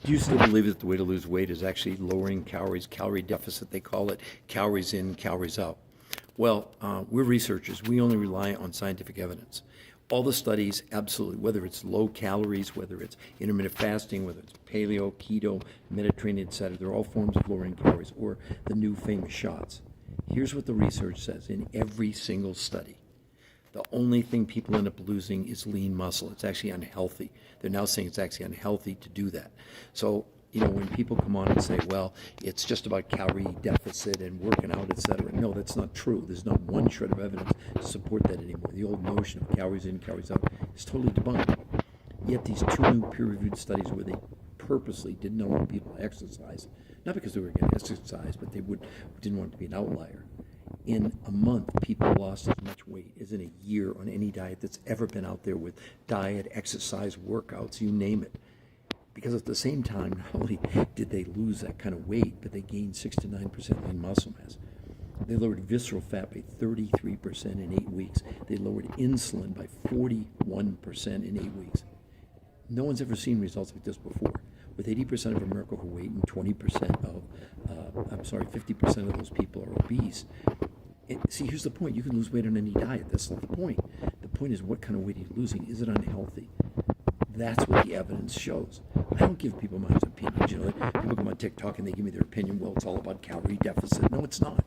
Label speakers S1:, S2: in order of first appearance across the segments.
S1: Do you still believe that the way to lose weight is actually lowering calories, calorie deficit, they call it, calories in, calories out? Well, we're researchers. We only rely on scientific evidence. All the studies, absolutely, whether it's low calories, whether it's intermittent fasting, whether it's paleo, keto, Mediterranean, et cetera, they're all forms of lowering calories, or the new famous shots. Here's what the research says in every single study. The only thing people end up losing is lean muscle. It's actually unhealthy. They're now saying it's actually unhealthy to do that. So, when people come on and say, well, it's just about calorie deficit and working out, et cetera. No, that's not true. There's not one shred of evidence to support that anymore. The old notion of calories in, calories out is totally debunked. Yet these two new peer-reviewed studies where they purposely didn't want people to exercise, not because they were going to exercise, but they didn't want it to be an outlier. In a month, people lost as much weight as in a year on any diet that's ever been out there with diet, exercise, workouts, you name it. Because at the same time, not only did they lose that kind of weight, but they gained 6 to 9% lean muscle mass. They lowered visceral fat by 33% in 8 weeks. They lowered insulin by 41% in 8 weeks. No one's ever seen results like this before. With 80% of America overweight and 50% of those people are obese. See, here's the point. You can lose weight on any diet. That's not the point. The point is, what kind of weight are you losing? Is it unhealthy? That's what the evidence shows. I don't give people my opinions. People come on TikTok and they give me their opinion. Well, it's all about calorie deficit. No, it's not.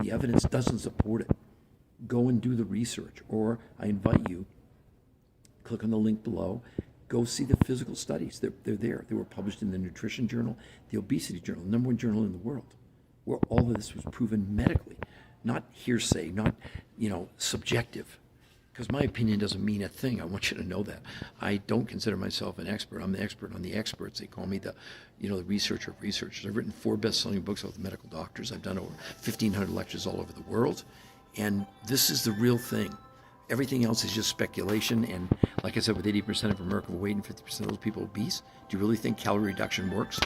S1: The evidence doesn't support it. Go and do the research. Or I invite you, click on the link below, go see the physical studies. They're there. They were published in the Nutrition Journal, the Obesity Journal, the #1 journal in the world, where all of this was proven medically, not hearsay, not, subjective. Because my opinion doesn't mean a thing. I want you to know that. I don't consider myself an expert. I'm the expert on the experts. They call me the researcher of researchers. I've written 4 best-selling books with medical doctors. I've done over 1,500 lectures all over the world. And this is the real thing. Everything else is just speculation. And like I said, with 80% of America overweight and 50% of those people obese, do you really think calorie reduction works?